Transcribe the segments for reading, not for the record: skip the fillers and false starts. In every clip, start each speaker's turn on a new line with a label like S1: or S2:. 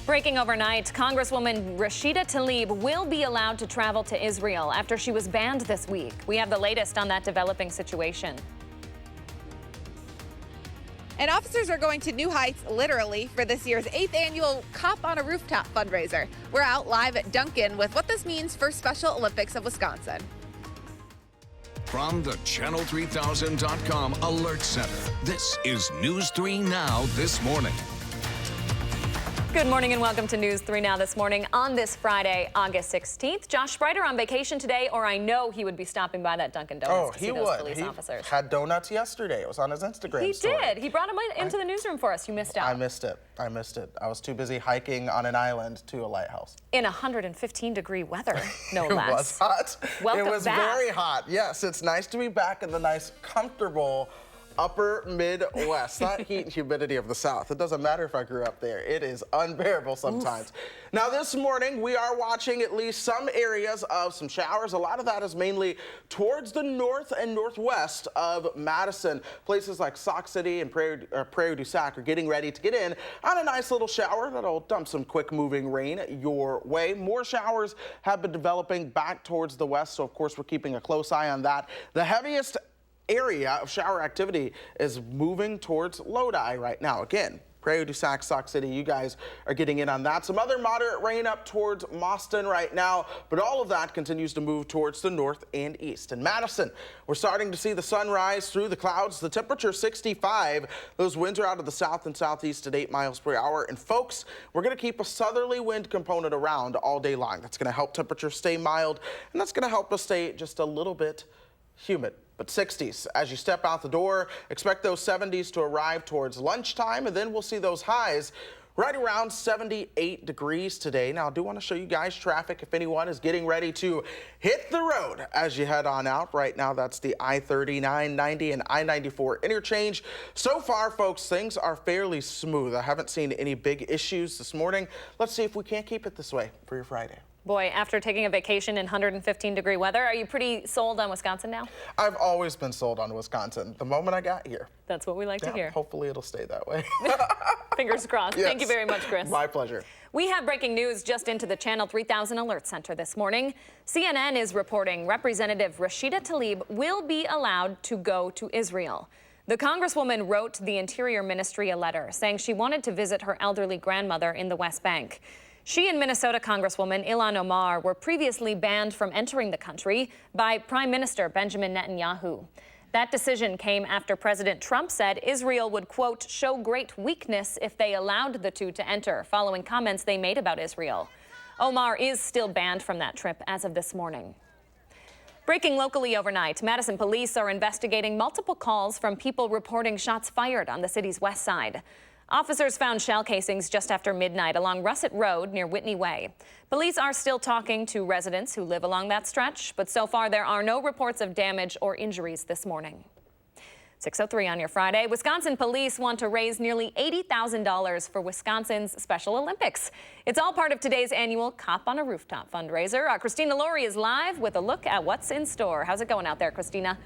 S1: Breaking overnight, Congresswoman Rashida Tlaib will be allowed to travel to Israel after she was banned this week. We have the latest on that developing situation.
S2: And officers are going to new heights, literally, for this year's 8th annual Cop on a Rooftop fundraiser. We're out live at Duncan with what this means for Special Olympics of Wisconsin.
S3: From the Channel3000.com Alert Center, this is News 3 Now this morning.
S1: Good morning and welcome to News 3 Now this morning on this Friday, August 16th. Josh Spreiter on vacation today, or I know he would be stopping by that Dunkin' Donuts to see those police officers.
S4: He had donuts yesterday. It was on his Instagram story.
S1: He did. He brought them into the newsroom for us. You missed out.
S4: I missed it. I was too busy hiking on an island to a lighthouse.
S1: In 115-degree weather, no less.
S4: It was hot.
S1: Welcome
S4: It was
S1: back.
S4: very hot. Yes, it's nice to be back in the nice, comfortable upper Midwest, not heat and humidity of the South. It doesn't matter if I grew up there. It is unbearable sometimes. Oof. Now this morning, we are watching at least some areas of some showers. A lot of that is mainly towards the north and northwest of Madison. Places like Sauk City and Prairie du Sac are getting ready to get in on a nice little shower that'll dump some quick moving rain your way. More showers have been developing back towards the west, so of course we're keeping a close eye on that. The heaviest area of shower activity is moving towards Lodi right now. Again, Prairie du Sac, Sauk City, you guys are getting in on that. Some other moderate rain up towards Boston right now, but all of that continues to move towards the north and east. In Madison, we're starting to see the sun rise through the clouds. The temperature 65. Those winds are out of the south and southeast at 8 miles per hour. And folks, we're going to keep a southerly wind component around all day long. That's going to help temperatures stay mild, and that's going to help us stay just a little bit humid. But 60s. As you step out the door, expect those 70s to arrive towards lunchtime, and then we'll see those highs right around 78 degrees today. Now, I do want to show you guys traffic if anyone is getting ready to hit the road as you head on out. Right now, that's the I-39, 90, and I-94 interchange. So far, folks, things are fairly smooth. I haven't seen any big issues this morning. Let's see if we can't keep it this way for your Friday.
S1: Boy, after taking a vacation in 115-degree weather, are you pretty sold on Wisconsin now?
S4: I've always been sold on Wisconsin the moment I got here.
S1: That's what we like to hear.
S4: Hopefully it'll stay that way.
S1: Fingers crossed.
S4: Yes.
S1: Thank you very much, Chris.
S4: My pleasure.
S1: We have breaking news just into the Channel 3000 Alert Center this morning. CNN is reporting Representative Rashida Tlaib will be allowed to go to Israel. The Congresswoman wrote the Interior Ministry a letter saying she wanted to visit her elderly grandmother in the West Bank. She and Minnesota Congresswoman Ilhan Omar were previously banned from entering the country by Prime Minister Benjamin Netanyahu. That decision came after President Trump said Israel would, quote, show great weakness if they allowed the two to enter, following comments they made about Israel. Omar is still banned from that trip as of this morning. Breaking locally overnight, Madison police are investigating multiple calls from people reporting shots fired on the city's west side. Officers found shell casings just after midnight along Russet Road near Whitney Way. Police are still talking to residents who live along that stretch, but so far there are no reports of damage or injuries this morning. 6:03 on your Friday. Wisconsin police want to raise nearly $80,000 for Wisconsin's Special Olympics. It's all part of today's annual Cop on a Rooftop fundraiser. Christina Laurie is live with a look at what's in store. How's it going out there, Christina?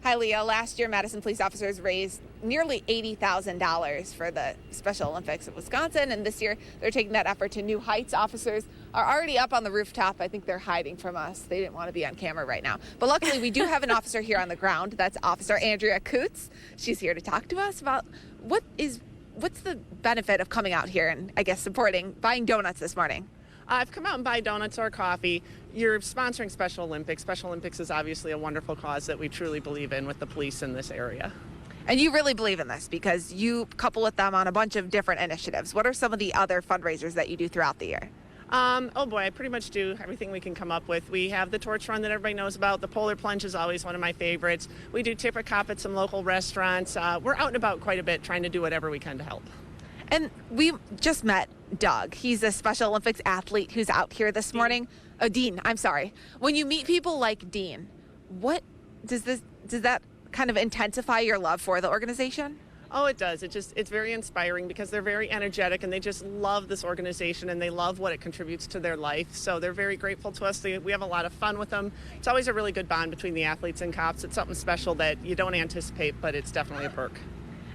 S2: Hi, Leah. Last year, Madison police officers raised nearly $80,000 for the Special Olympics of Wisconsin, and this year they're taking that effort to new heights. Officers are already up on the rooftop. I think they're hiding from us. They didn't want to be on camera right now. But luckily, we do have an officer here on the ground. That's Officer Andrea Coots. She's here to talk to us about what's the benefit of coming out here and, I guess, buying donuts this morning.
S5: I've come out and buy donuts or coffee. You're sponsoring Special Olympics. Special Olympics is obviously a wonderful cause that we truly believe in with the police in this area.
S2: And you really believe in this because you couple with them on a bunch of different initiatives. What are some of the other fundraisers that you do throughout the year?
S5: Oh boy, I pretty much do everything we can come up with. We have the torch run that everybody knows about. The polar plunge is always one of my favorites. We do tip a cop at some local restaurants. We're out and about quite a bit trying to do whatever we can to help.
S2: And we just met Doug. He's a Special Olympics athlete who's out here this morning. Dean, I'm sorry. When you meet people like Dean, what does that kind of intensify your love for the organization?
S5: Oh, it does. It's very inspiring because they're very energetic and they just love this organization and they love what it contributes to their life. So they're very grateful to us. We have a lot of fun with them. It's always a really good bond between the athletes and cops. It's something special that you don't anticipate, but it's definitely a perk.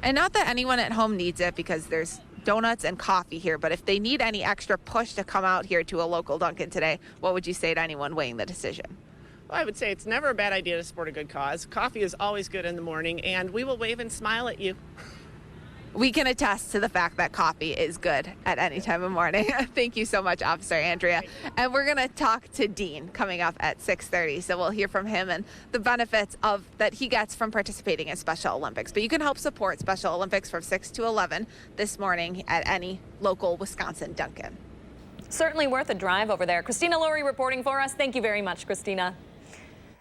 S2: And not that anyone at home needs it because there's donuts and coffee here, but if they need any extra push to come out here to a local Dunkin' today, what would you say to anyone weighing the decision?
S5: Well, I would say it's never a bad idea to support a good cause. Coffee is always good in the morning, and we will wave and smile at you.
S2: We can attest to the fact that coffee is good at any time of morning. Thank you so much, Officer Andrea. And we're going to talk to Dean coming up at 6:30. So we'll hear from him and the benefits that he gets from participating in Special Olympics. But you can help support Special Olympics from 6 to 11 this morning at any local Wisconsin Dunkin'.
S1: Certainly worth a drive over there. Christina Laurie reporting for us. Thank you very much, Christina.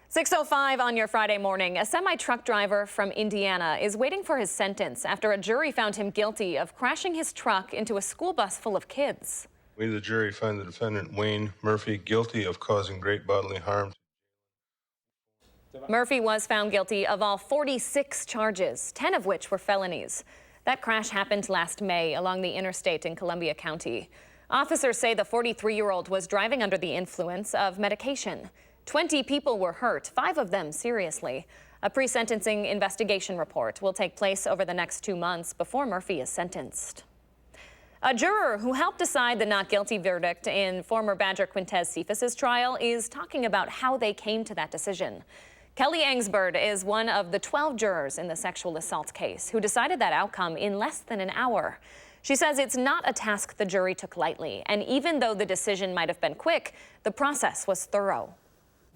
S1: 6:05 on your Friday morning. A semi-truck driver from Indiana is waiting for his sentence after a jury found him guilty of crashing his truck into a school bus full of kids.
S6: We, the jury, find the defendant, Wayne Murphy, guilty of causing great bodily harm.
S1: Murphy was found guilty of all 46 charges, 10 of which were felonies. That crash happened last May along the interstate in Columbia County. Officers say the 43-year-old was driving under the influence of medication. 20 people were hurt, 5 of them seriously. A pre-sentencing investigation report will take place over the next 2 months before Murphy is sentenced. A juror who helped decide the not guilty verdict in former Badger Quintez Cephas's trial is talking about how they came to that decision. Kelly Angsbird is one of the 12 jurors in the sexual assault case who decided that outcome in less than an hour. She says it's not a task the jury took lightly, and even though the decision might have been quick, the process was thorough.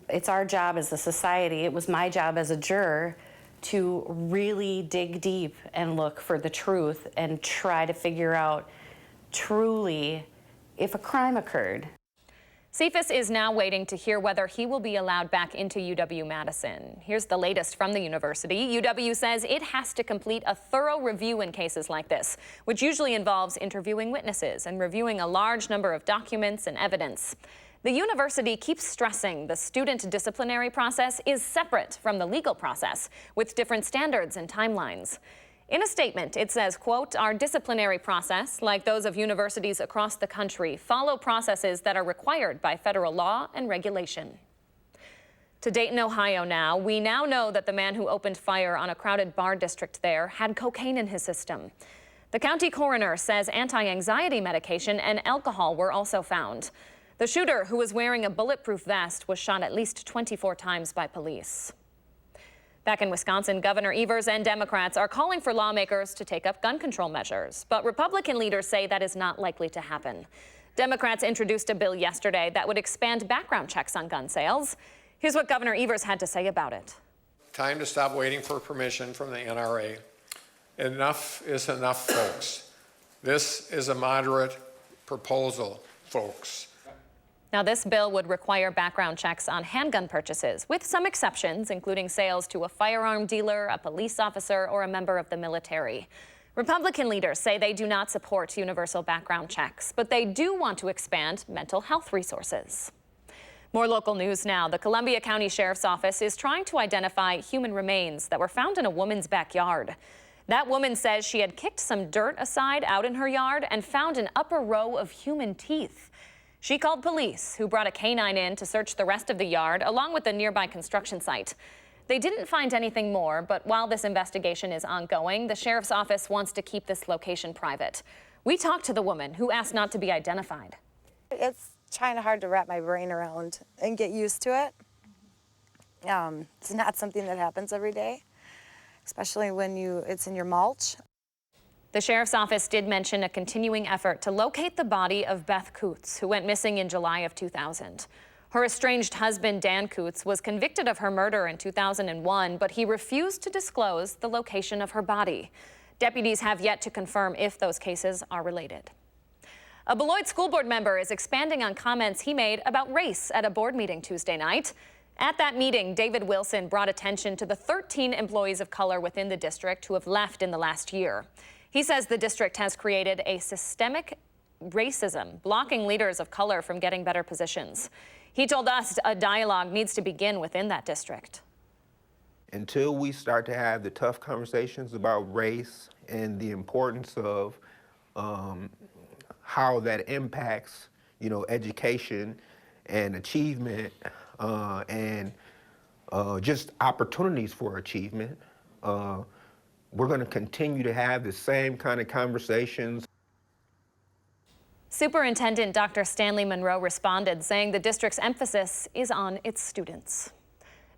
S7: It's our job as a society, it was my job as a juror to really dig deep and look for the truth and try to figure out truly if a crime occurred.
S1: Cephas is now waiting to hear whether he will be allowed back into UW-Madison. Here's the latest from the university. UW says it has to complete a thorough review in cases like this, which usually involves interviewing witnesses and reviewing a large number of documents and evidence. The university keeps stressing the student disciplinary process is separate from the legal process, with different standards and timelines. In a statement, it says, quote, "Our disciplinary process, like those of universities across the country, follow processes that are required by federal law and regulation." To Dayton, Ohio now, we now know that the man who opened fire on a crowded bar district there had cocaine in his system. The county coroner says anti-anxiety medication and alcohol were also found. The shooter, who was wearing a bulletproof vest, was shot at least 24 times by police. Back in Wisconsin, Governor Evers and Democrats are calling for lawmakers to take up gun control measures, but Republican leaders say that is not likely to happen. Democrats introduced a bill yesterday that would expand background checks on gun sales. Here's what Governor Evers had to say about it.
S8: Time to stop waiting for permission from the NRA. Enough is enough, folks. This is a moderate proposal, folks.
S1: Now, this bill would require background checks on handgun purchases, with some exceptions, including sales to a firearm dealer, a police officer, or a member of the military. Republican leaders say they do not support universal background checks, but they do want to expand mental health resources. More local news now. The Columbia County Sheriff's Office is trying to identify human remains that were found in a woman's backyard. That woman says she had kicked some dirt aside out in her yard and found an upper row of human teeth. She called police, who brought a canine in to search the rest of the yard, along with the nearby construction site. They didn't find anything more, but while this investigation is ongoing, the sheriff's office wants to keep this location private. We talked to the woman, who asked not to be identified.
S9: It's kind of hard to wrap my brain around and get used to it. It's not something that happens every day, especially when it's in your mulch.
S1: The sheriff's office did mention a continuing effort to locate the body of Beth Coots, who went missing in July of 2000. Her estranged husband, Dan Coots, was convicted of her murder in 2001, but he refused to disclose the location of her body. Deputies have yet to confirm if those cases are related. A Beloit school board member is expanding on comments he made about race at a board meeting Tuesday night. At that meeting, David Wilson brought attention to the 13 employees of color within the district who have left in the last year. He says the district has created a systemic racism, blocking leaders of color from getting better positions. He told us a dialogue needs to begin within that district.
S10: Until we start to have the tough conversations about race and the importance of how that impacts, education and achievement and just opportunities for achievement, we're going to continue to have the same kind of conversations.
S1: Superintendent Dr. Stanley Monroe responded, saying the district's emphasis is on its students.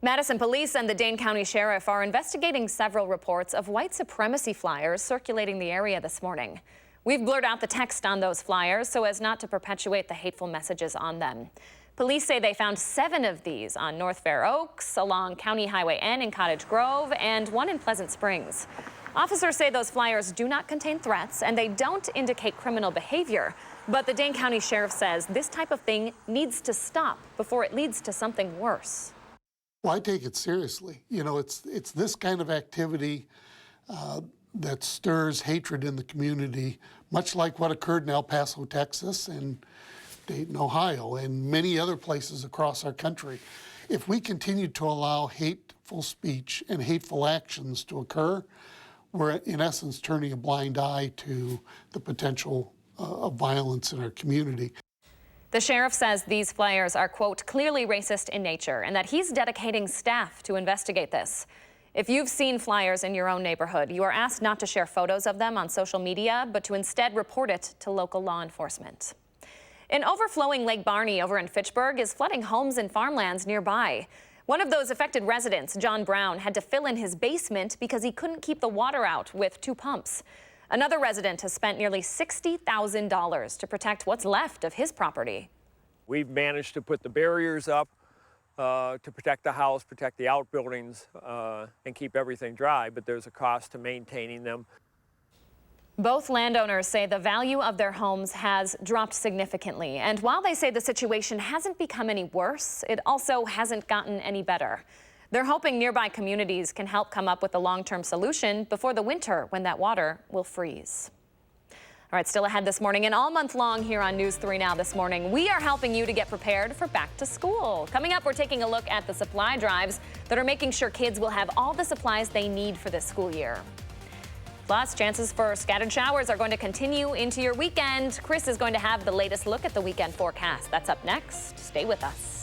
S1: Madison police and the Dane County Sheriff are investigating several reports of white supremacy flyers circulating the area this morning. We've blurred out the text on those flyers so as not to perpetuate the hateful messages on them. Police say they found 7 of these on North Fair Oaks, along County Highway N in Cottage Grove, and 1 in Pleasant Springs. Officers say those flyers do not contain threats and they don't indicate criminal behavior. But the Dane County Sheriff says this type of thing needs to stop before it leads to something worse.
S11: Well, I take it seriously. You know, it's this kind of activity that stirs hatred in the community, much like what occurred in El Paso, Texas, and Dayton, Ohio, and many other places across our country. If we continue to allow hateful speech and hateful actions to occur, we're in essence turning a blind eye to the potential of violence in our community.
S1: The sheriff says these flyers are, quote, clearly racist in nature, and that he's dedicating staff to investigate this. If you've seen flyers in your own neighborhood, you are asked not to share photos of them on social media, but to instead report it to local law enforcement. An overflowing Lake Barney over in Fitchburg is flooding homes and farmlands nearby. One of those affected residents, John Brown, had to fill in his basement because he couldn't keep the water out with 2 pumps. Another resident has spent nearly $60,000 to protect what's left of his property.
S12: We've managed to put the barriers up to protect the house, protect the outbuildings, and keep everything dry, but there's a cost to maintaining them.
S1: Both landowners say the value of their homes has dropped significantly. And while they say the situation hasn't become any worse, it also hasn't gotten any better. They're hoping nearby communities can help come up with a long-term solution before the winter when that water will freeze. All right, still ahead this morning and all month long here on News 3 Now this morning, we are helping you to get prepared for back to school. Coming up, we're taking a look at the supply drives that are making sure kids will have all the supplies they need for this school year. Plus, chances for scattered showers are going to continue into your weekend. Chris is going to have the latest look at the weekend forecast. That's up next. Stay with us.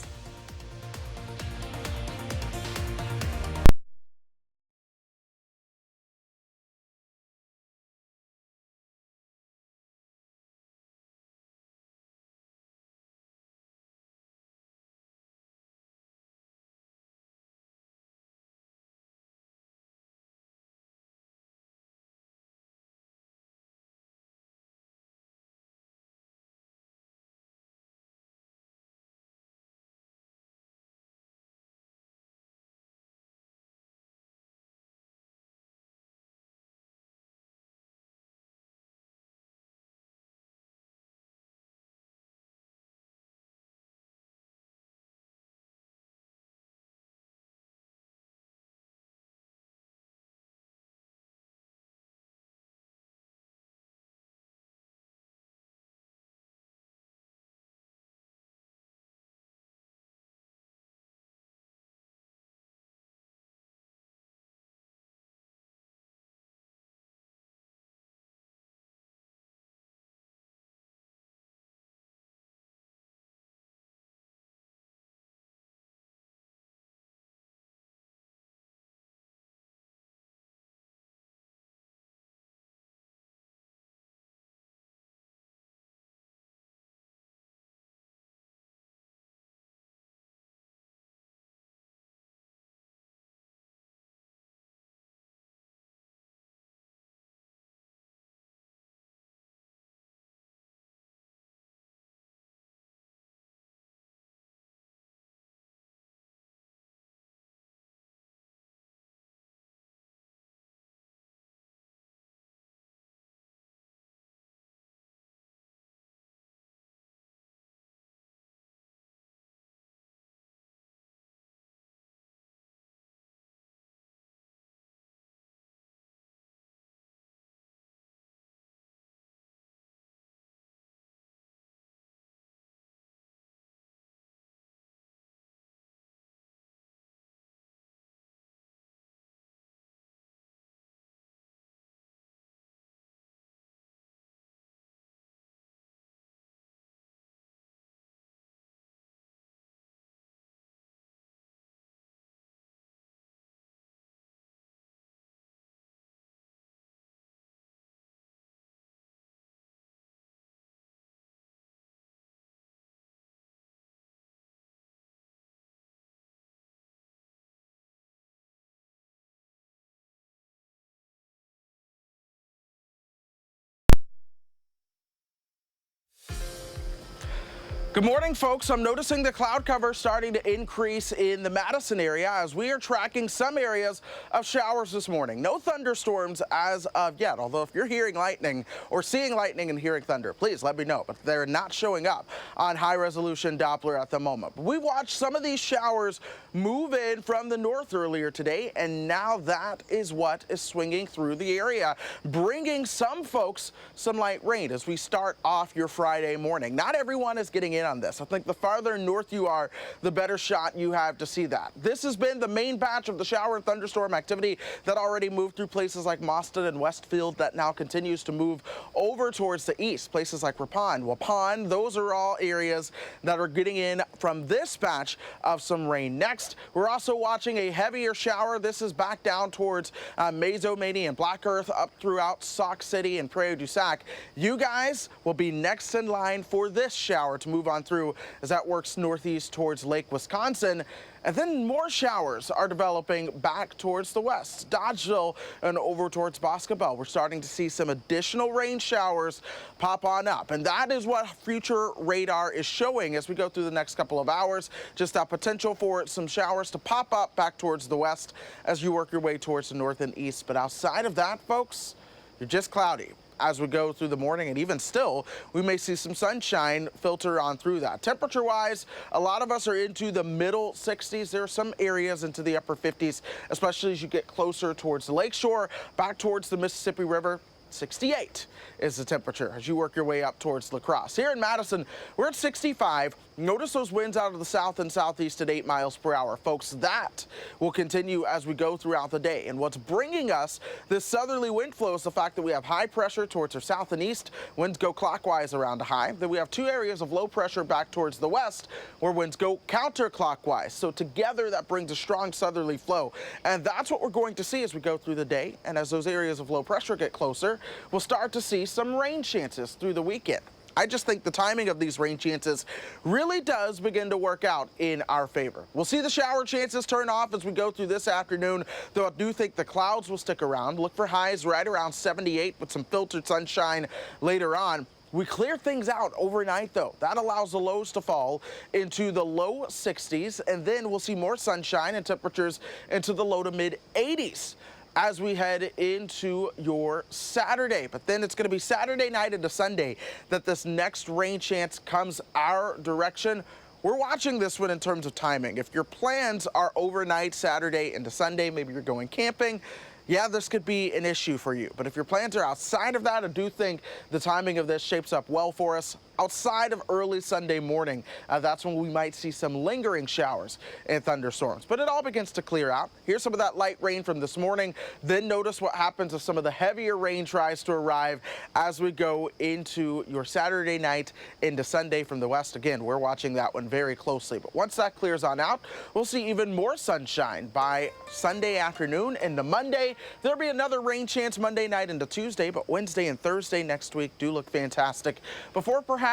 S4: Good morning, folks. I'm noticing the cloud cover starting to increase in the Madison area as we are tracking some areas of showers this morning. No thunderstorms as of yet, although if you're hearing lightning or seeing lightning and hearing thunder, please let me know. But they're not showing up on high-resolution Doppler at the moment. But we watched some of these showers move in from the north earlier today, and now that is what is swinging through the area, bringing some folks some light rain as we start off your Friday morning. Not everyone is getting in on this. I think the farther north you are, the better shot you have to see that. This has been the main batch of the shower and thunderstorm activity that already moved through places like Boston and Westfield that now continues to move over towards the east. Places like Waupun, those are all areas that are getting in from this batch of some rain. Next, we're also watching a heavier shower. This is back down towards Maizomanie and Black Earth up throughout Sauk City and Prairie du Sac. You guys will be next in line for this shower to move on through as that works northeast towards Lake Wisconsin. And then more showers are developing back towards the west, Dodgeville and over towards Boscobel. We're starting to see some additional rain showers pop on up. And that is what future radar is showing as we go through the next couple of hours. Just a potential for some showers to pop up back towards the west as you work your way towards the north and east. But outside of that, folks, you're just cloudy. As we go through the morning, and even still, we may see some sunshine filter on through that. Temperature-wise, a lot of us are into the middle 60s. There are some areas into the upper 50s, especially as you get closer towards the lakeshore, back towards the Mississippi River. 68 is the temperature as you work your way up towards La Crosse. Here in Madison, we're at 65. Notice those winds out of the south and southeast at 8 miles per hour. Folks, that will continue as we go throughout the day. And what's bringing us this southerly wind flow is the fact that we have high pressure towards our south and east. Winds go clockwise around a high. Then we have two areas of low pressure back towards the west where winds go counterclockwise. So together that brings a strong southerly flow. And that's what we're going to see as we go through the day. And as those areas of low pressure get closer, we'll start to see some rain chances through the weekend. I just think the timing of these rain chances really does begin to work out in our favor. We'll see the shower chances turn off as we go through this afternoon, though I do think the clouds will stick around. Look for highs right around 78 with some filtered sunshine later on. We clear things out overnight, though. That allows the lows to fall into the low 60s, and then we'll see more sunshine and temperatures into the low to mid 80s. As we head into your Saturday. But then it's going to be Saturday night into Sunday that this next rain chance comes our direction. We're watching this one in terms of timing. If your plans are overnight Saturday into Sunday, maybe you're going camping, yeah, this could be an issue for you. But if your plans are outside of that, I do think the timing of this shapes up well for us. Outside of early Sunday morning, that's when we might see some lingering showers and thunderstorms. But it all begins to clear out. Here's some of that light rain from this morning. Then notice what happens if some of the heavier rain tries to arrive as we go into your Saturday night into Sunday from the west. Again, we're watching that one very closely. But once that clears on out, we'll see even more sunshine by Sunday afternoon into Monday. There'll be another rain chance Monday night into Tuesday, but Wednesday and Thursday next week do look fantastic. Before perhaps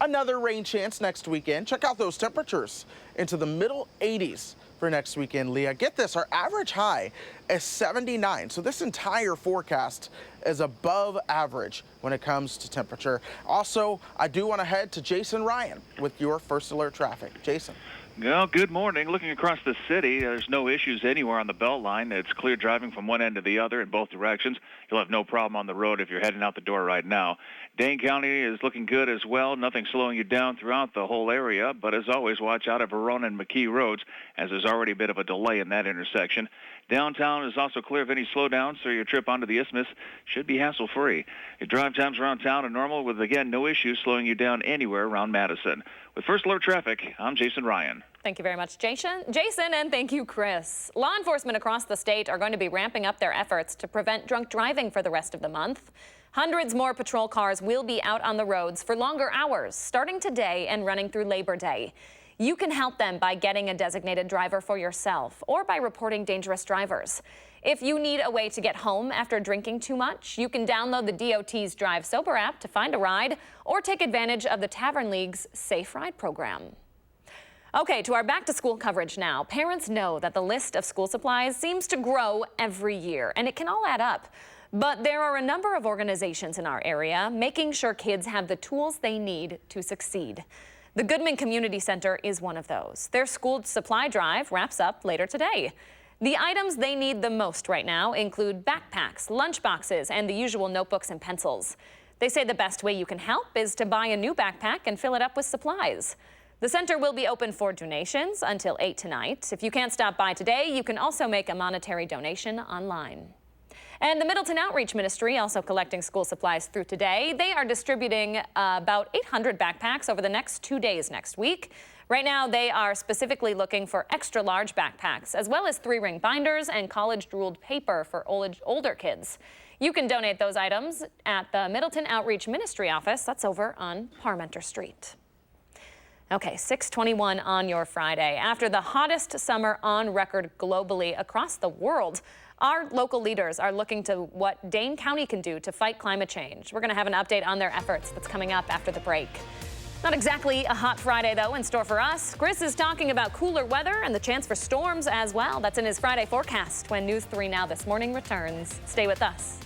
S4: another rain chance next weekend. Check out those temperatures into the middle 80s for next weekend, Leah. Get this, our average high is 79. So this entire forecast is above average when it comes to temperature. Also, I do want to head to Jason Ryan with your First Alert traffic. Jason.
S13: Well, good morning. Looking across the city, there's no issues anywhere on the belt line. It's clear driving from one end to the other in both directions. You'll have no problem on the road if you're heading out the door right now. Dane County is looking good as well. Nothing slowing you down throughout the whole area. But as always, watch out at Verona and McKee roads, as there's already a bit of a delay in that intersection. Downtown is also clear of any slowdowns, so your trip onto the Isthmus should be hassle-free. Your drive times around town are normal with, again, no issues slowing you down anywhere around Madison. With First Alert Traffic, I'm Jason Ryan.
S1: Thank you very much, Jason, and thank you, Chris. Law enforcement across the state are going to be ramping up their efforts to prevent drunk driving for the rest of the month. Hundreds more patrol cars will be out on the roads for longer hours, starting today and running through Labor Day. You can help them by getting a designated driver for yourself or by reporting dangerous drivers. If you need a way to get home after drinking too much, you can download the DOT's Drive Sober app to find a ride or take advantage of the Tavern League's Safe Ride program. Okay, to our back-to-school coverage now. Parents know that the list of school supplies seems to grow every year, and it can all add up. But there are a number of organizations in our area making sure kids have the tools they need to succeed. The Goodman Community Center is one of those. Their school supply drive wraps up later today. The items they need the most right now include backpacks, lunchboxes, and the usual notebooks and pencils. They say the best way you can help is to buy a new backpack and fill it up with supplies. The center will be open for donations until 8 tonight. If you can't stop by today, you can also make a monetary donation online. And the Middleton Outreach Ministry also collecting school supplies through today. They are distributing about 800 backpacks over the next 2 days next week. Right now, they are specifically looking for extra large backpacks, as well as 3-ring binders and college-ruled paper for older kids. You can donate those items at the Middleton Outreach Ministry office. That's over on Parmenter Street. Okay, 6:21 on your Friday. After the hottest summer on record globally across the world, our local leaders are looking to what Dane County can do to fight climate change. We're going to have an update on their efforts that's coming up after the break. Not exactly a hot Friday, though, in store for us. Chris is talking about cooler weather and the chance for storms as well. That's in his Friday forecast when News 3 Now This Morning returns. Stay with us.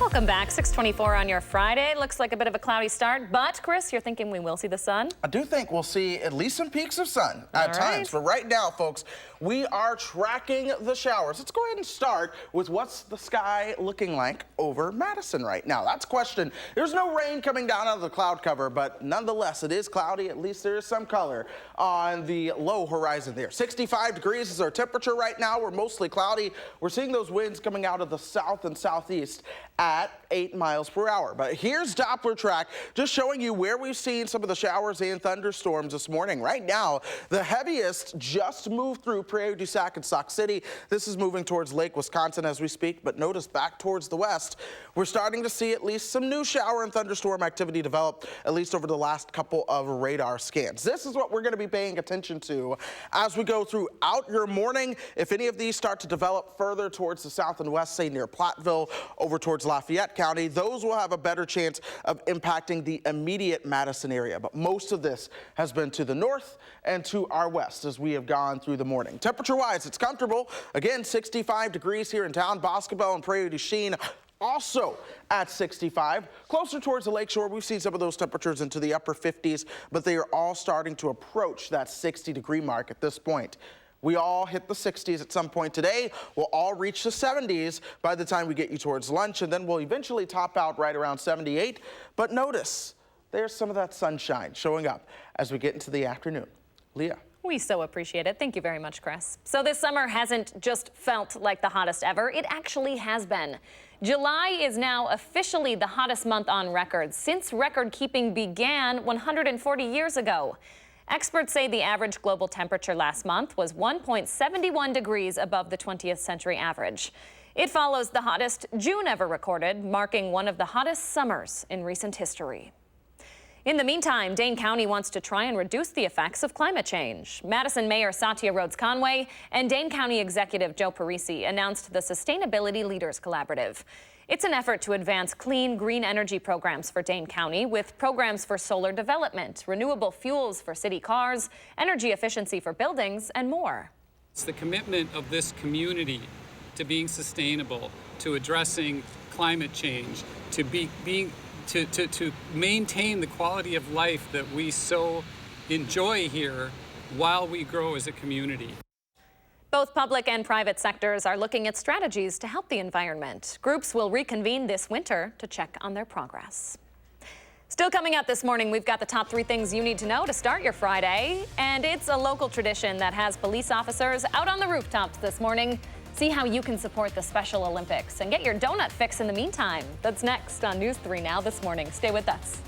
S1: Welcome back. 6:24 on your Friday. Looks like a bit of a cloudy start, but Chris, you're thinking we will see the sun?
S4: I do think we'll see at least some peaks of sun at times. But right now, folks, we are tracking the showers. Let's go ahead and start with what's the sky looking like over Madison right now. That's a question. There's no rain coming down out of the cloud cover, but nonetheless, it is cloudy. At least there is some color on the low horizon there. 65 degrees is our temperature right now. We're mostly cloudy. We're seeing those winds coming out of the south and southeast at at 8 miles per hour. But here's Doppler track just showing you where we've seen some of the showers and thunderstorms this morning. Right now, the heaviest just moved through Prairie du Sac and Sauk City. This is moving towards Lake Wisconsin as we speak, but notice back towards the west, we're starting to see at least some new shower and thunderstorm activity develop, at least over the last couple of radar scans. This is what we're going to be paying attention to as we go throughout your morning. If any of these start to develop further towards the south and west, say near Platteville, over towards Lafayette County, those will have a better chance of impacting the immediate Madison area. But most of this has been to the north and to our west as we have gone through the morning. Temperature-wise, it's comfortable. Again, 65 degrees here in town. Boscobel and Prairie du Chien also at 65. Closer towards the lakeshore, we've seen some of those temperatures into the upper 50s, but they are all starting to approach that 60-degree mark at this point. We all hit the 60s at some point today. We'll all reach the 70s by the time we get you towards lunch, and then we'll eventually top out right around 78. But notice, there's some of that sunshine showing up as we get into the afternoon. Leah.
S1: We so appreciate it. Thank you very much, Chris. So this summer hasn't just felt like the hottest ever. It actually has been. July is now officially the hottest month on record since record keeping began 140 years ago. Experts say the average global temperature last month was 1.71 degrees above the 20th century average. It follows the hottest June ever recorded, marking one of the hottest summers in recent history. In the meantime, Dane County wants to try and reduce the effects of climate change. Madison Mayor Satya Rhodes Conway and Dane County Executive Joe Parisi announced the Sustainability Leaders Collaborative. It's an effort to advance clean, green energy programs for Dane County with programs for solar development, renewable fuels for city cars, energy efficiency for buildings, and more.
S14: It's the commitment of this community to being sustainable, to addressing climate change, to to maintain the quality of life that we so enjoy here while we grow as a community.
S1: Both public and private sectors are looking at strategies to help the environment. Groups will reconvene this winter to check on their progress. Still coming up this morning, we've got the top 3 things you need to know to start your Friday. And it's a local tradition that has police officers out on the rooftops this morning. See how you can support the Special Olympics and get your donut fix in the meantime. That's next on News 3 Now this morning. Stay with us.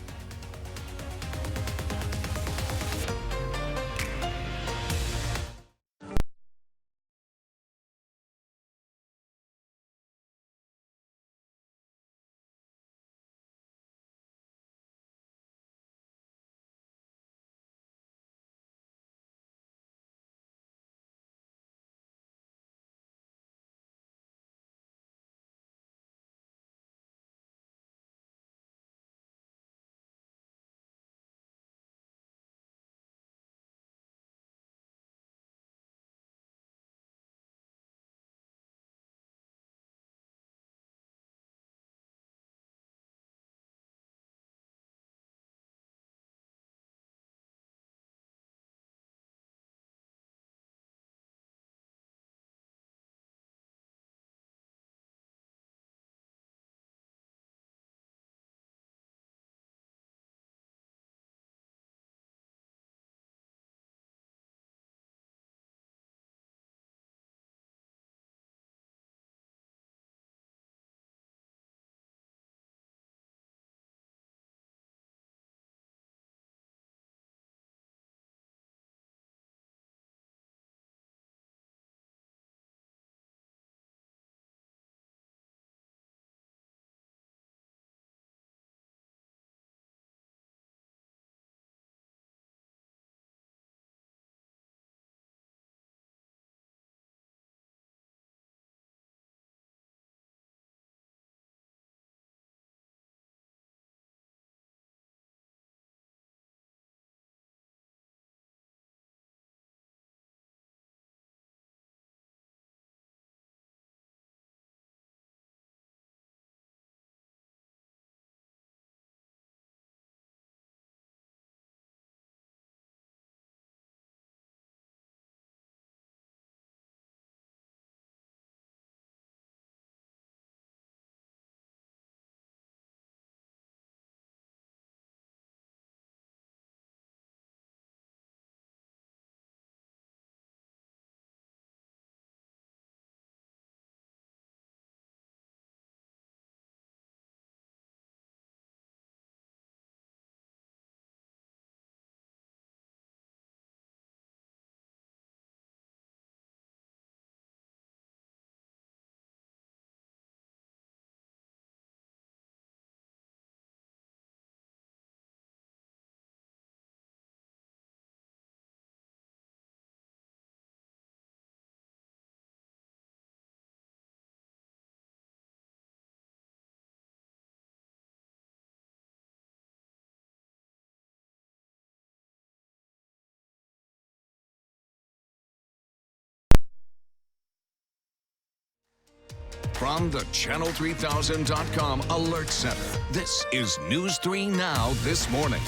S3: From the Channel3000.com Alert Center, this is News 3 Now this morning.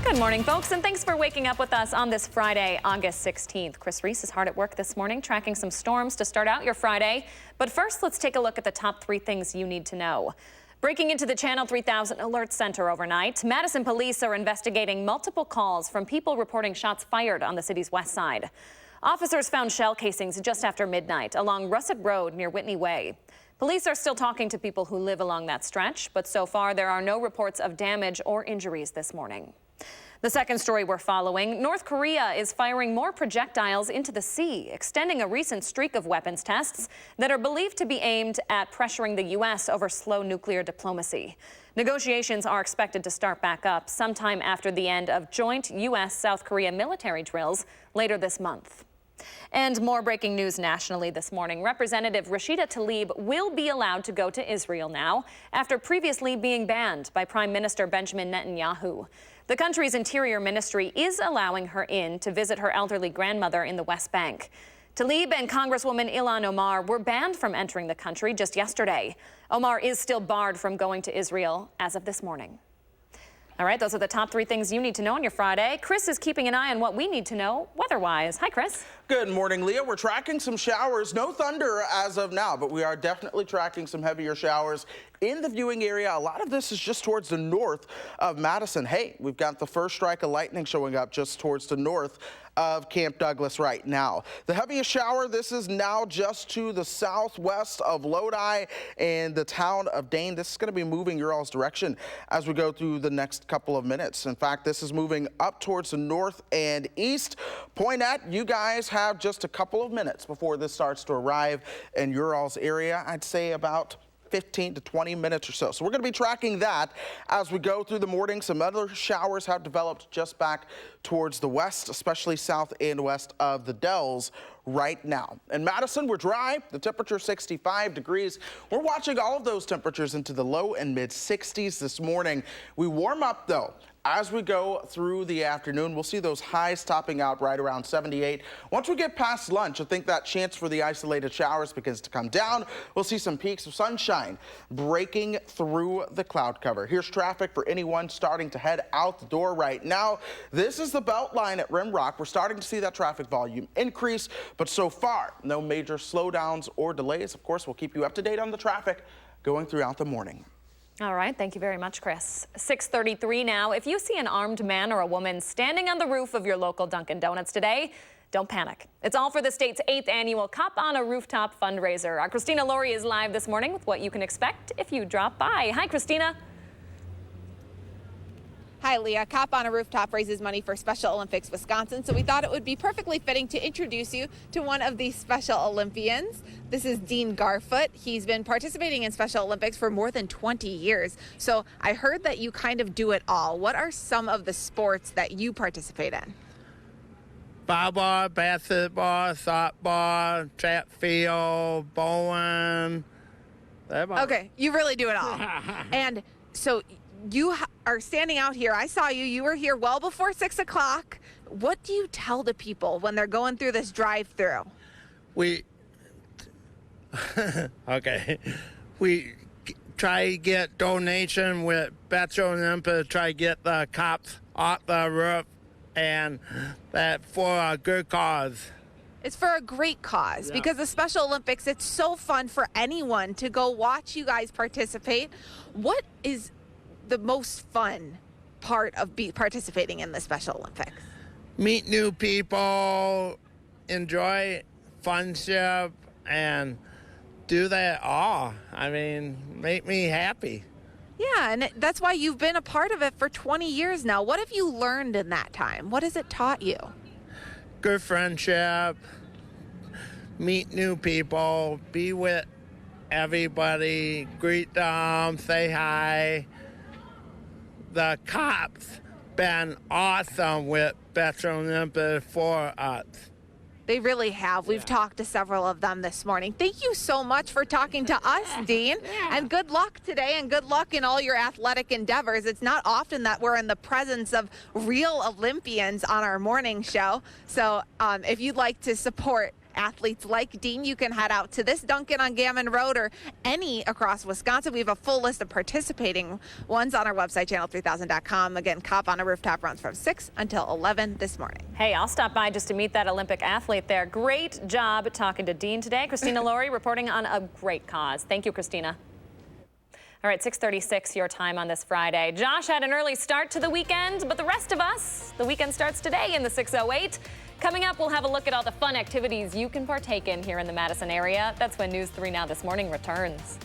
S1: Good morning, folks, and thanks for waking up with us on this Friday, August 16th. Chris Reese is hard at work this morning, tracking some storms to start out your Friday. But first, let's take a look at the top 3 things you need to know. Breaking into the Channel 3000 Alert Center overnight, Madison police are investigating multiple calls from people reporting shots fired on the city's west side. Officers found shell casings just after midnight along Russet Road near Whitney Way. Police are still talking to people who live along that stretch, but so far there are no reports of damage or injuries this morning. The second story we're following, North Korea is firing more projectiles into the sea, extending a recent streak of weapons tests that are believed to be aimed at pressuring the U.S. over slow nuclear diplomacy. Negotiations are expected to start back up sometime after the end of joint U.S.-South Korea military drills later this month. And more breaking news nationally this morning. Representative Rashida Tlaib will be allowed to go to Israel now after previously being banned by Prime Minister Benjamin Netanyahu. The country's interior ministry is allowing her in to visit her elderly grandmother in the West Bank. Tlaib and Congresswoman Ilhan Omar were banned from entering the country just yesterday. Omar is still barred from going to Israel as of this morning. All right, those are the top 3 things you need to know on your Friday. Chris is keeping an eye on what we need to know weather-wise. Hi, Chris.
S4: Good morning, Leah. We're tracking some showers. No thunder as of now, but we are definitely tracking some heavier showers in the viewing area. A lot of this is just towards the north of Madison. Hey, we've got the first strike of lightning showing up just towards the north of Camp Douglas right now. The heaviest shower, this is now just to the southwest of Lodi and the town of Dane. This is going to be moving your all's direction as we go through the next couple of minutes. In fact, this is moving up towards the north and east. Poinette, you guys have just a couple of minutes before this starts to arrive in your all's area. I'd say about 15 to 20 minutes or so. So we're going to be tracking that as we go through the morning. Some other showers have developed just back towards the west, especially south and west of the Dells right now. In Madison, we're dry. The temperature 65 degrees. We're watching all of those temperatures into the low and mid 60s this morning. We warm up though. As we go through the afternoon, we'll see those highs topping out right around 78. Once we get past lunch, I think that chance for the isolated showers begins to come down. We'll see some peaks of sunshine breaking through the cloud cover. Here's traffic for anyone starting to head out the door right now. This is the belt line at Rimrock. We're starting to see that traffic volume increase, but so far, no major slowdowns or delays. Of course, we'll keep you up to date on the traffic going throughout the morning.
S1: All right, thank you very much, Chris. 6:33 now. If you see an armed man or a woman standing on the roof of your local Dunkin' Donuts today, don't panic. It's all for the state's 8th annual Cop on a Rooftop fundraiser. Our Christina Laurie is live this morning with what you can expect if you drop by. Hi, Christina.
S2: Hi, Leah. Cop on a Rooftop raises money for Special Olympics Wisconsin, so we thought it would be perfectly fitting to introduce you to one of the Special Olympians. This is Dean Garfoot. He's been participating in Special Olympics for more than 20 years. So I heard that you kind of do it all. What are some of the sports that you participate in?
S15: Volleyball, basketball, softball, track field, bowling.
S2: Okay, you really do it all. And so you are standing out here. I saw you. You were here well before 6 o'clock. What do you tell the people when they're going through this drive-through?
S15: We try to get donation with Special Olympics, try to get the cops off the roof, and that for a good cause.
S2: It's for a great cause, because the Special Olympics, it's so fun for anyone to go watch you guys participate. What is the most fun part of participating in the Special Olympics?
S15: Meet new people, enjoy friendship, and do that all. I mean, make me happy.
S2: Yeah, and that's why you've been a part of it for 20 years now. What have you learned in that time? What has it taught you?
S15: Good friendship, meet new people, be with everybody, greet them, say hi. The cops been awesome with Special Olympics for us.
S2: They really have. We've talked to several of them this morning. Thank you so much for talking to us, Dean. And good luck today, and good luck in all your athletic endeavors. It's not often that we're in the presence of real Olympians on our morning show. So if you'd like to support athletes like Dean, you can head out to this Duncan on Gammon Road or any across Wisconsin. We have a full list of participating ones on our website, channel3000.com. Again, Cop on a Rooftop runs from 6 until 11 this morning.
S1: Hey, I'll stop by just to meet that Olympic athlete there. Great job talking to Dean today. Christina Laurie reporting on a great cause. Thank you, Christina. All right, 6:36 your time on this Friday. Josh had an early start to the weekend, but the rest of us, the weekend starts today in the 608. Coming up, we'll have a look at all the fun activities you can partake in here in the Madison area. That's when News 3 Now This Morning returns.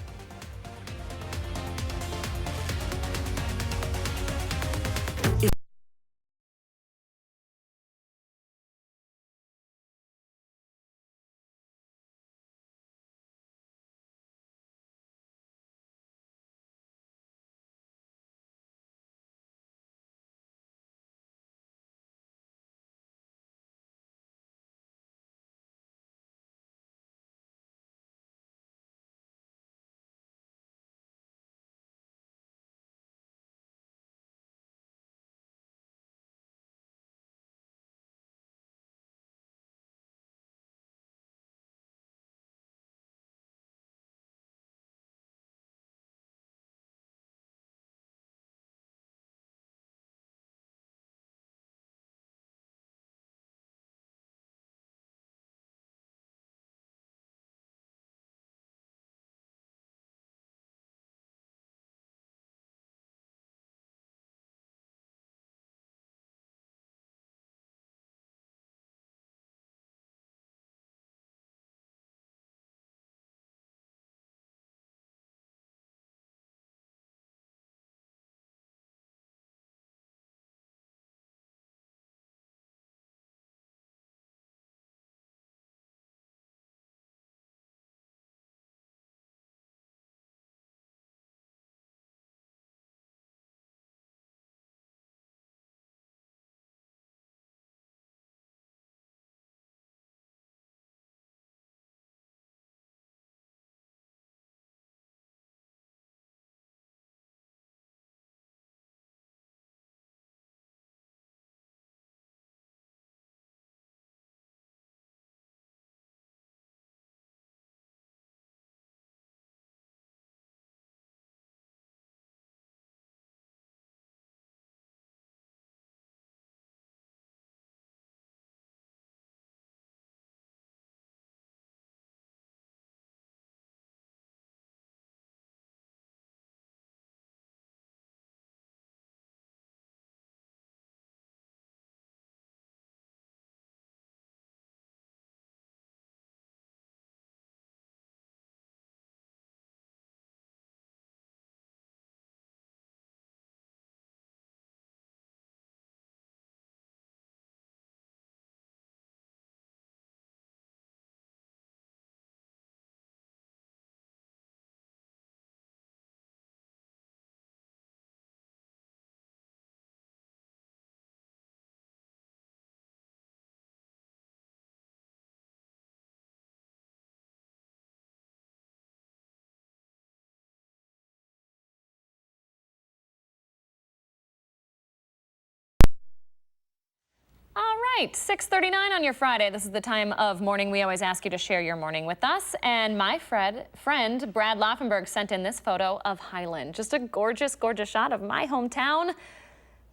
S1: All right, 6:39 on your Friday. This is the time of morning we always ask you to share your morning with us. And my friend Brad Laufenberg sent in this photo of Highland. Just a gorgeous, gorgeous shot of my hometown.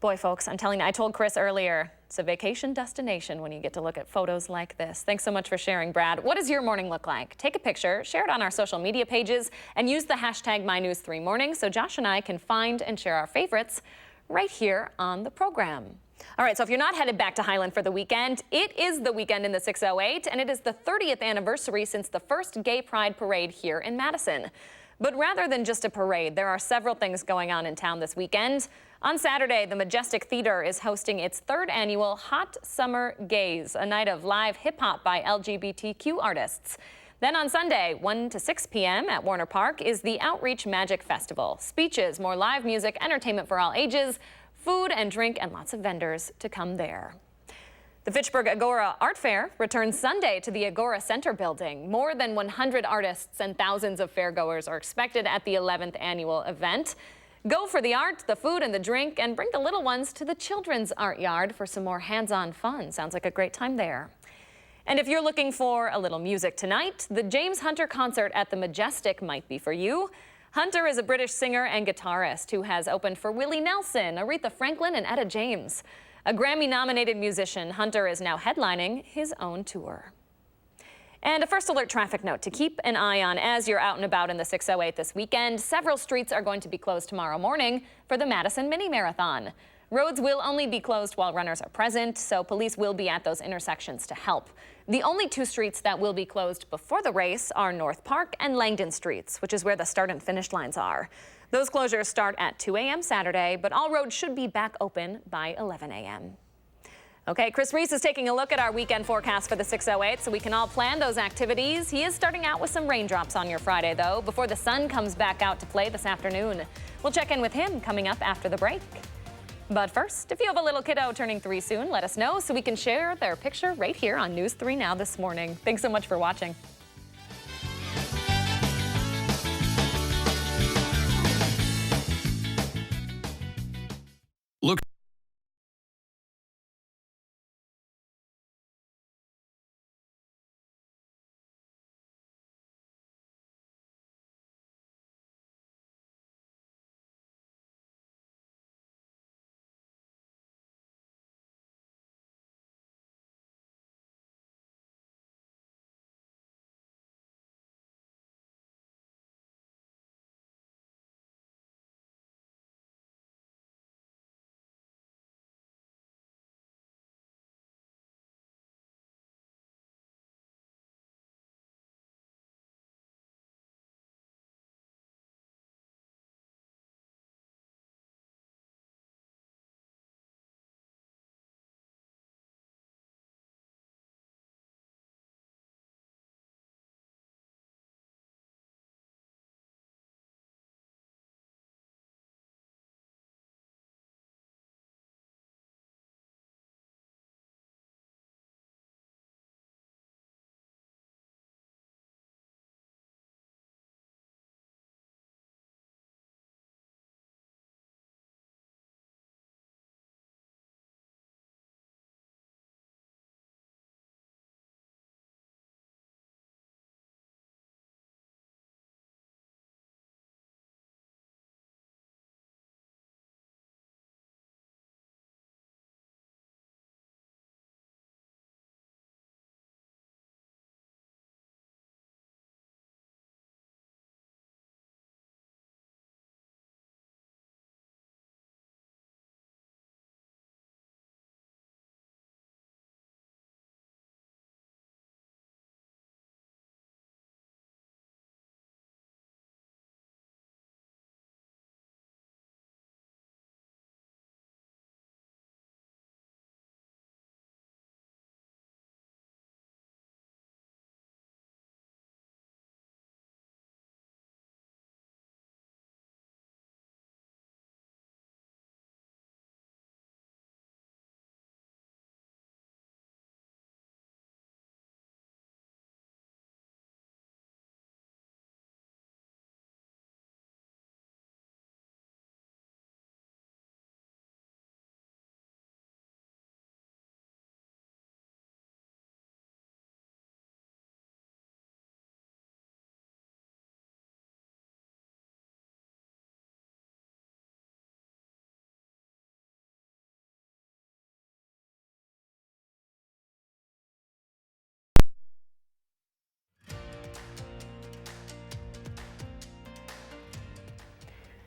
S1: Boy, folks, I'm telling you, I told Chris earlier, it's a vacation destination when you get to look at photos like this. Thanks so much for sharing, Brad. What does your morning look like? Take a picture, share it on our social media pages, and use the hashtag MyNews3Morning so Josh and I can find and share our favorites right here on the program. All right, so if you're not headed back to Highland for the weekend, it is the weekend in the 608, and it is the 30th anniversary since the first Gay Pride Parade here in Madison. But rather than just a parade, there are several things going on in town this weekend. On Saturday, the Majestic Theater is hosting its third annual Hot Summer Gays, a night of live hip-hop by LGBTQ artists. Then on Sunday, 1 to 6 p.m. at Warner Park is the Outreach Magic Festival. Speeches, more live music, entertainment for all ages, food and drink, and lots of vendors to come there. The Fitchburg Agora Art Fair returns Sunday to the Agora Center building. More than 100 artists and thousands of fairgoers are expected at the 11th annual event. Go for the art, the food, and the drink, and bring the little ones to the Children's Art Yard for some more hands-on fun. Sounds like a great time there. And if you're looking for a little music tonight, the James Hunter concert at the Majestic might be for you. Hunter is a British singer and guitarist who has opened for Willie Nelson, Aretha Franklin, and Etta James. A Grammy-nominated musician, Hunter is now headlining his own tour. And a first alert traffic note to keep an eye on as you're out and about in the 608 this weekend. Several streets are going to be closed tomorrow morning for the Madison Mini Marathon. Roads will only be closed while runners are present, so police will be at those intersections to help. The only two streets that will be closed before the race are North Park and Langdon Streets, which is where the start and finish lines are. Those closures start at 2 a.m. Saturday, but all roads should be back open by 11 a.m. Okay, Chris Reese is taking a look at our weekend forecast for the 608 so we can all plan those activities. He is starting out with some raindrops on your Friday, though, before the sun comes back out to play this afternoon. We'll check in with him coming up after the break. But first, if you have a little kiddo turning 3 soon, let us know so we can share their picture right here on News 3 Now this morning. Thanks so much for watching.
S3: Look.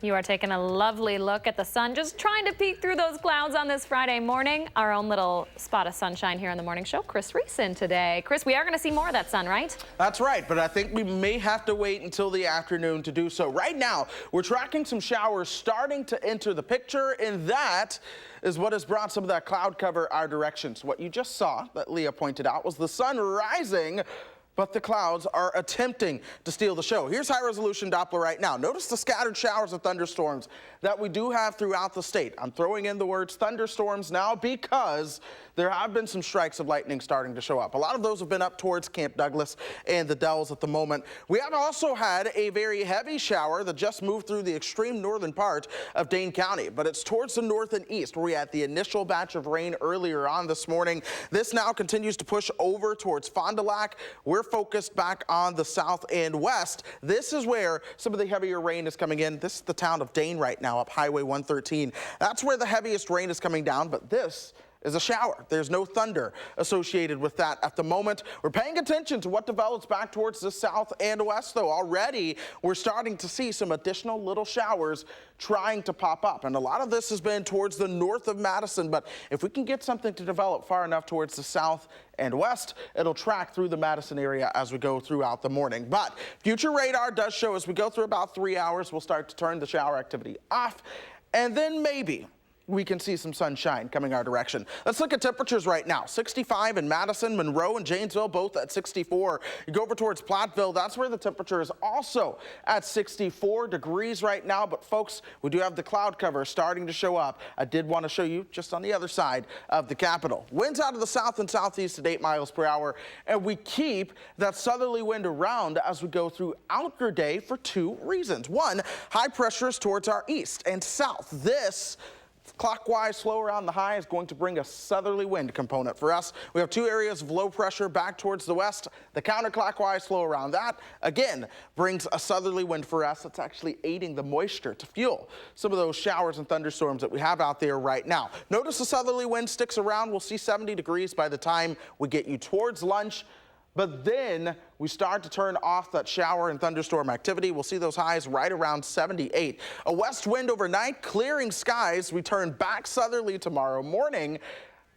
S1: You are taking a lovely look at the sun, just trying to peek through those clouds on this Friday morning. Our own little spot of sunshine here on the morning show. Chris Reese in today. Chris, we are going to see more of that sun, right?
S4: That's right, but I think we may have to wait until the afternoon to do so. Right now, we're tracking some showers starting to enter the picture, and that is what has brought some of that cloud cover our direction. So what you just saw, that Leah pointed out, was the sun rising but the clouds are attempting to steal the show. Here's high-resolution Doppler right now. Notice the scattered showers of thunderstorms that we do have throughout the state. I'm throwing in the words thunderstorms now because there have been some strikes of lightning starting to show up. A lot of those have been up towards Camp Douglas and the Dells at the moment. We have also had a very heavy shower that just moved through the extreme northern part of Dane County, but it's towards the north and east where we had the initial batch of rain earlier on this morning. This now continues to push over towards Fond du Lac. We're focused back on the south and west. This is where some of the heavier rain is coming in. This is the town of Dane right now up Highway 113. That's where the heaviest rain is coming down, but this is a shower. There's no thunder associated with that at the moment. We're paying attention to what develops back towards the south and west, though. Already, we're starting to see some additional little showers trying to pop up. And a lot of this has been towards the north of Madison, but if we can get something to develop far enough towards the south and west, it'll track through the Madison area as we go throughout the morning. But future radar does show as we go through about 3 hours, we'll start to turn the shower activity off, and then maybe we can see some sunshine coming our direction. Let's look at temperatures right now. 65 in Madison, Monroe, and Janesville, both at 64. You go over towards Platteville, that's where the temperature is also at 64 degrees right now. But folks, we do have the cloud cover starting to show up. I did want to show you just on the other side of the Capitol. Winds out of the south and southeast at 8 miles per hour, and we keep that southerly wind around as we go throughout your day for 2 reasons. One, high pressure is towards our east and south. This clockwise flow around the high is going to bring a southerly wind component for us. We have 2 areas of low pressure back towards the west. The counterclockwise flow around that, again, brings a southerly wind for us. It's actually aiding the moisture to fuel some of those showers and thunderstorms that we have out there right now. Notice the southerly wind sticks around. We'll see 70 degrees by the time we get you towards lunch. But then we start to turn off that shower and thunderstorm activity. We'll see those highs right around 78. A west wind overnight, clearing skies. We turn back southerly tomorrow morning,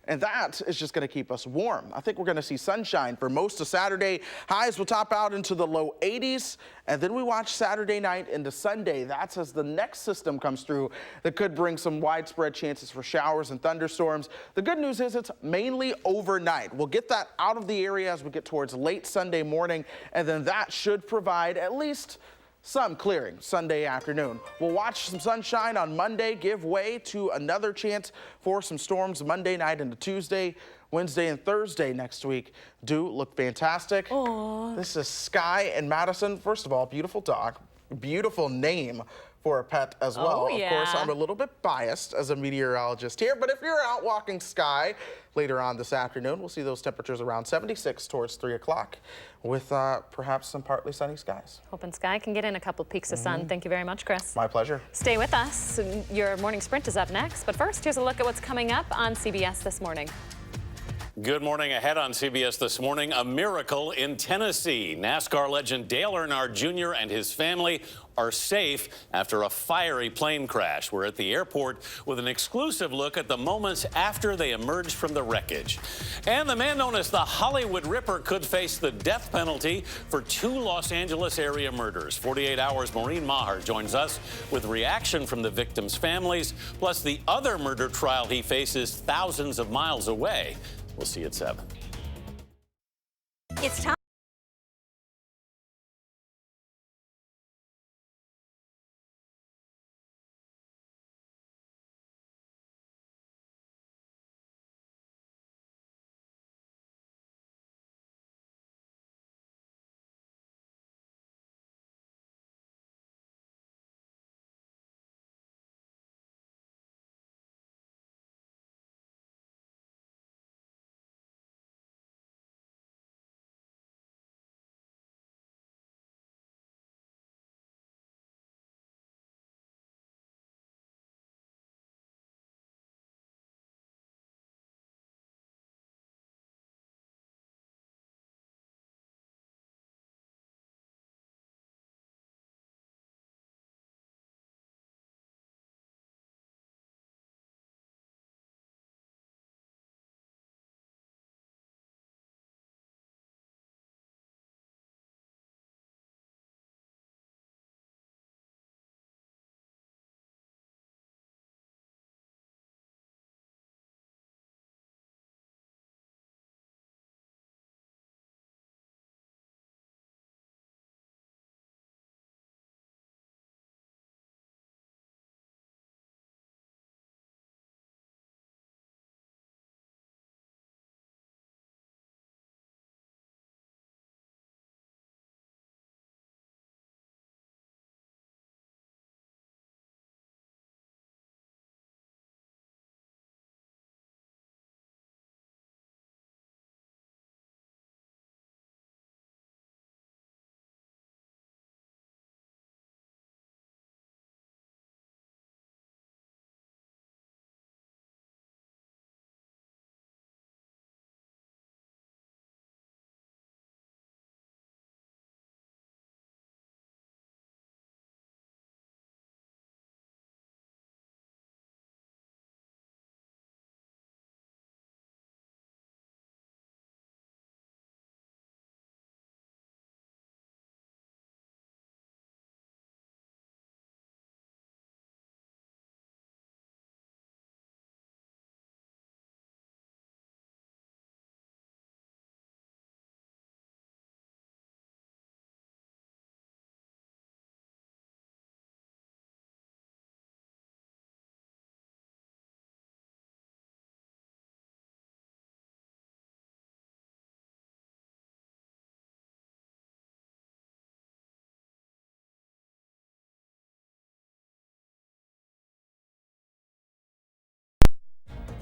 S4: and that is just going to keep us warm. I think we're going to see sunshine for most of Saturday. Highs will top out into the low 80s, and then we watch Saturday night into Sunday. That's as the next system comes through that could bring some widespread chances for showers and thunderstorms. The good news is it's mainly overnight. We'll get that out of the area as we get towards late Sunday morning, and then that should provide at least some clearing Sunday afternoon. We'll watch some sunshine on Monday give way to another chance for some storms Monday night into Tuesday. Wednesday and Thursday next week do look fantastic. Aww. This is Sky in Madison. First of all, beautiful dog, beautiful name for a pet as well.
S1: Oh, yeah.
S4: Of course, I'm a little bit biased as a meteorologist here, but if you're out walking Sky later on this afternoon, we'll see those temperatures around 76 towards 3 o'clock with perhaps some partly sunny skies.
S1: Hoping Sky can get in a couple peaks of sun. Thank you very much, Chris.
S4: My pleasure.
S1: Stay with us. Your morning sprint is up next, but first, here's a look at what's coming up on CBS This Morning.
S16: Good morning. Ahead on CBS This Morning, a miracle in Tennessee. NASCAR legend Dale Earnhardt Jr. and his family are safe after a fiery plane crash. We're at the airport with an exclusive look at the moments after they emerged from the wreckage. And the man known as the Hollywood Ripper could face the death penalty for 2 Los Angeles area murders. 48 Hours' Maureen Maher joins us with reaction from the victims' families, plus the other murder trial he faces thousands of miles away. We'll see you at 7.
S17: It's time.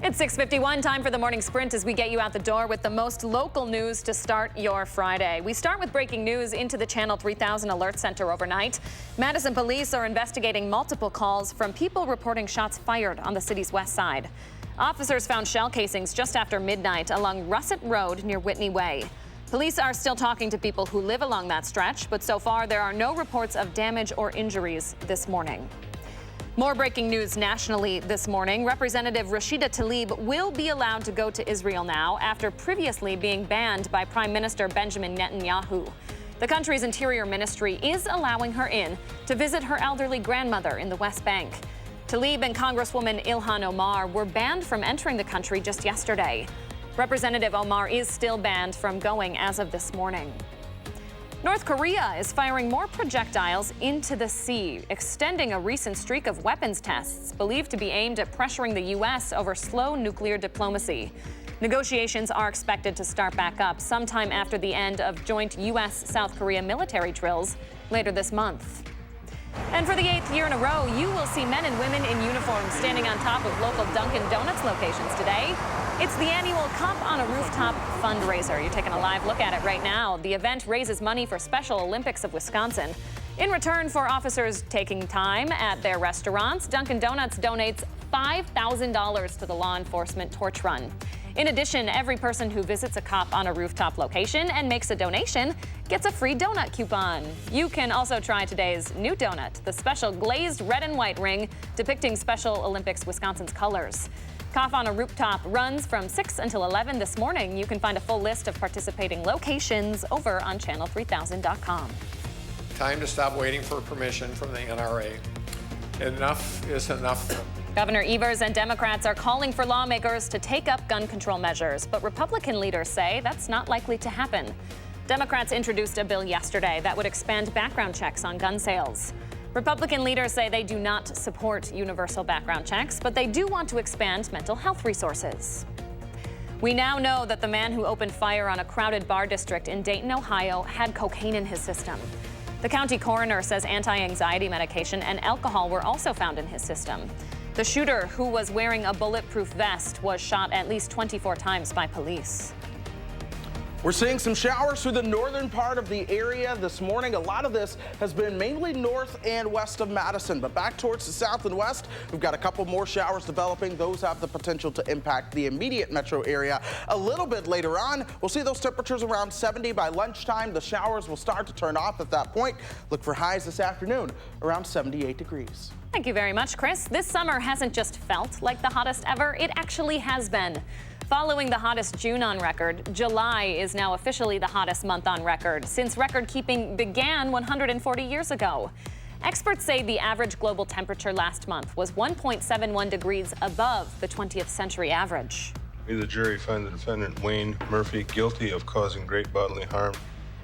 S1: It's 6:51, time for the morning sprint as we get you out the door with the most local news to start your Friday. We start with breaking news into the Channel 3000 Alert Center overnight. Madison police are investigating multiple calls from people reporting shots fired on the city's west side. Officers found shell casings just after midnight along Russet Road near Whitney Way. Police are still talking to people who live along that stretch, but so far there are no reports of damage or injuries this morning. More breaking news nationally this morning. Representative Rashida Tlaib will be allowed to go to Israel now after previously being banned by Prime Minister Benjamin Netanyahu. The country's interior ministry is allowing her in to visit her elderly grandmother in the West Bank. Tlaib and Congresswoman Ilhan Omar were banned from entering the country just yesterday. Representative Omar is still banned from going as of this morning. North Korea is firing more projectiles into the sea, extending a recent streak of weapons tests believed to be aimed at pressuring the U.S. over slow nuclear diplomacy. Negotiations are expected to start back up sometime after the end of joint U.S.-South Korea military drills later this month. And for the 8th year in a row, you will see men and women in uniform standing on top of local Dunkin' Donuts locations today. It's the annual Cop on a Rooftop fundraiser. You're taking a live look at it right now. The event raises money for Special Olympics of Wisconsin. In return for officers taking time at their restaurants, Dunkin' Donuts donates $5,000 to the law enforcement torch run. In addition, every person who visits a Cop on a Rooftop location and makes a donation gets a free donut coupon. You can also try today's new donut, the special glazed red and white ring depicting Special Olympics Wisconsin's colors. Cop on a Rooftop runs from 6 until 11 this morning. You can find a full list of participating locations over on channel3000.com.
S8: Time to stop waiting for permission from the NRA. Enough is enough.
S1: Governor Evers and Democrats are calling for lawmakers to take up gun control measures, but Republican leaders say that's not likely to happen. Democrats introduced a bill yesterday that would expand background checks on gun sales. Republican leaders say they do not support universal background checks, but they do want to expand mental health resources. We now know that the man who opened fire on a crowded bar district in Dayton, Ohio, had cocaine in his system. The county coroner says anti-anxiety medication and alcohol were also found in his system. The shooter, who was wearing a bulletproof vest, was shot at least 24 times by police.
S4: We're seeing some showers through the northern part of the area this morning. A lot of this has been mainly north and west of Madison, but back towards the south and west, we've got a couple more showers developing. Those have the potential to impact the immediate metro area a little bit later on. We'll see those temperatures around 70 by lunchtime. The showers will start to turn off at that point. Look for highs this afternoon around 78 degrees.
S1: Thank you very much, Chris. This summer hasn't just felt like the hottest ever, it actually has been. Following the hottest June on record, July is now officially the hottest month on record since record keeping began 140 years ago. Experts say the average global temperature last month was 1.71 degrees above the 20th century average.
S6: The jury find the defendant, Wayne Murphy, guilty of causing great bodily harm.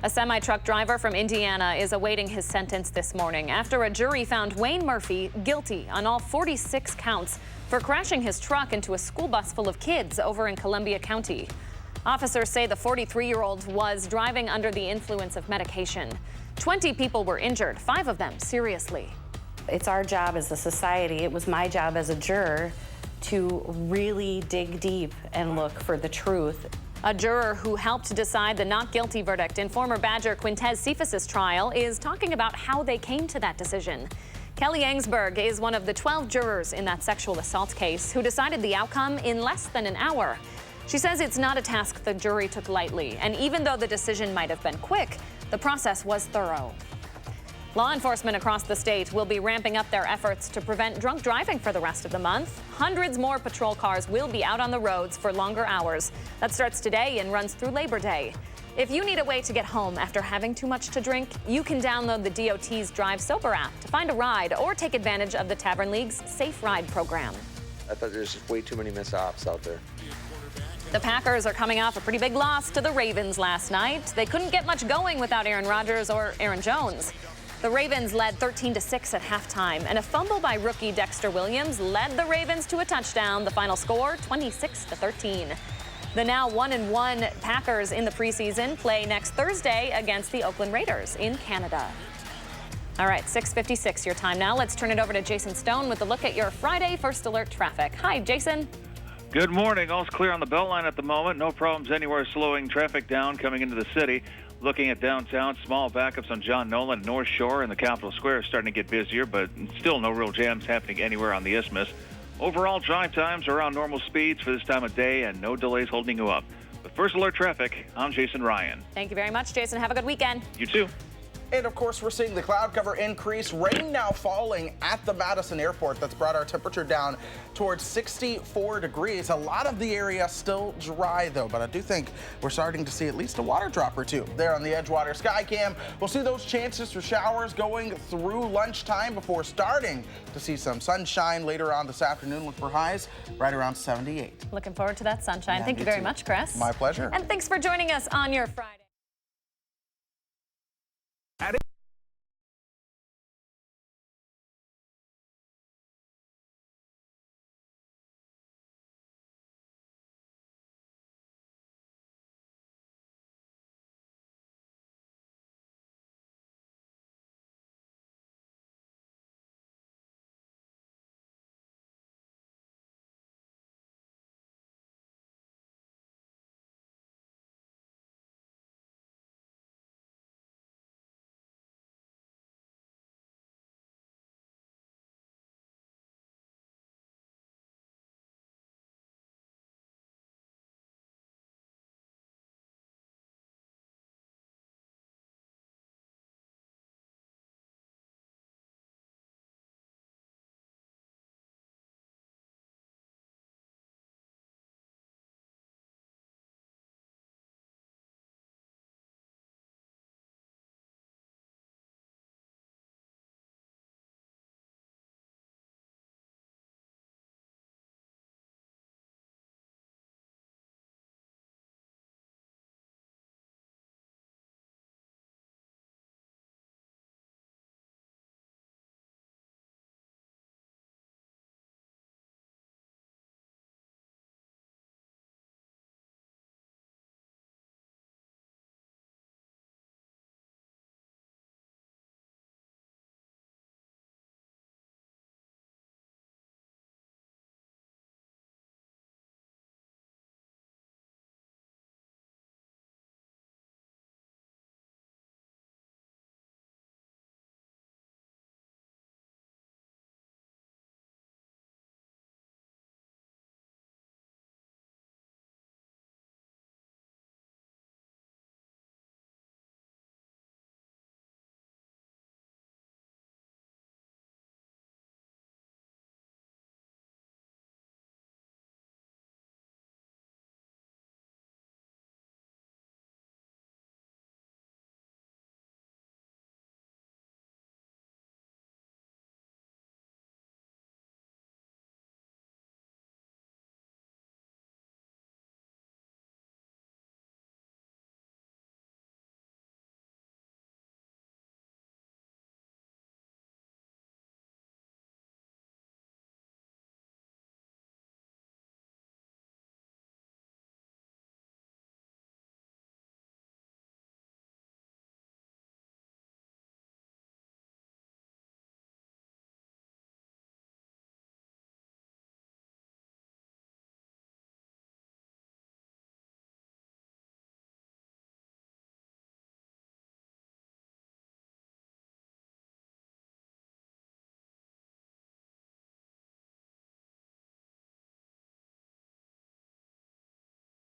S1: A semi-truck driver from Indiana is awaiting his sentence this morning after a jury found Wayne Murphy guilty on all 46 counts for crashing his truck into a school bus full of kids over in Columbia County. Officers say the 43-year-old was driving under the influence of medication. 20 people were injured, 5 of them seriously.
S7: It's our job as a society, it was my job as a juror to really dig deep and look for the truth.
S1: A juror who helped decide the not guilty verdict in former Badger Quintez Cephas's trial is talking about how they came to that decision. Kelly Angsberg is one of the 12 jurors in that sexual assault case who decided the outcome in less than an hour. She says it's not a task the jury took lightly, and even though the decision might have been quick, the process was thorough. Law enforcement across the state will be ramping up their efforts to prevent drunk driving for the rest of the month. Hundreds more patrol cars will be out on the roads for longer hours. That starts today and runs through Labor Day. If you need a way to get home after having too much to drink, you can download the DOT's Drive Sober app to find a ride or take advantage of the Tavern League's Safe Ride program.
S17: I thought there's just way too many missed ops out there.
S1: The Packers are coming off a pretty big loss to the Ravens last night. They couldn't get much going without Aaron Rodgers or Aaron Jones. The Ravens led 13-6 at halftime, and a fumble by rookie Dexter Williams led the Ravens to a touchdown. The final score, 26-13. The now 1-1 Packers in the preseason play next Thursday against the Oakland Raiders in Canada. All right, 6:56 your time now. Let's turn it over to Jason Stone with a look at your Friday First Alert traffic. Hi, Jason.
S13: Good morning. All's clear on the Beltline at the moment. No problems anywhere slowing traffic down coming into the city. Looking at downtown, small backups on John Nolan, North Shore, and the Capitol Square are starting to get busier, but still no real jams happening anywhere on the Isthmus. Overall, drive times are around normal speeds for this time of day and no delays holding you up. With First Alert Traffic, I'm Jason Ryan.
S1: Thank you very much, Jason. Have a good weekend.
S13: You too.
S4: And of course, we're seeing the cloud cover increase. Rain now falling at the Madison airport. That's brought our temperature down towards 64 degrees. A lot of the area still dry, though, but I do think we're starting to see at least a water drop or two there on the Edgewater Sky Cam. We'll see those chances for showers going through lunchtime before starting to see some sunshine later on this afternoon. Look for highs right around 78.
S1: Looking forward to that sunshine.
S4: Yeah,
S1: Thank you very much, Chris.
S4: My pleasure.
S1: And thanks for joining us on your Friday.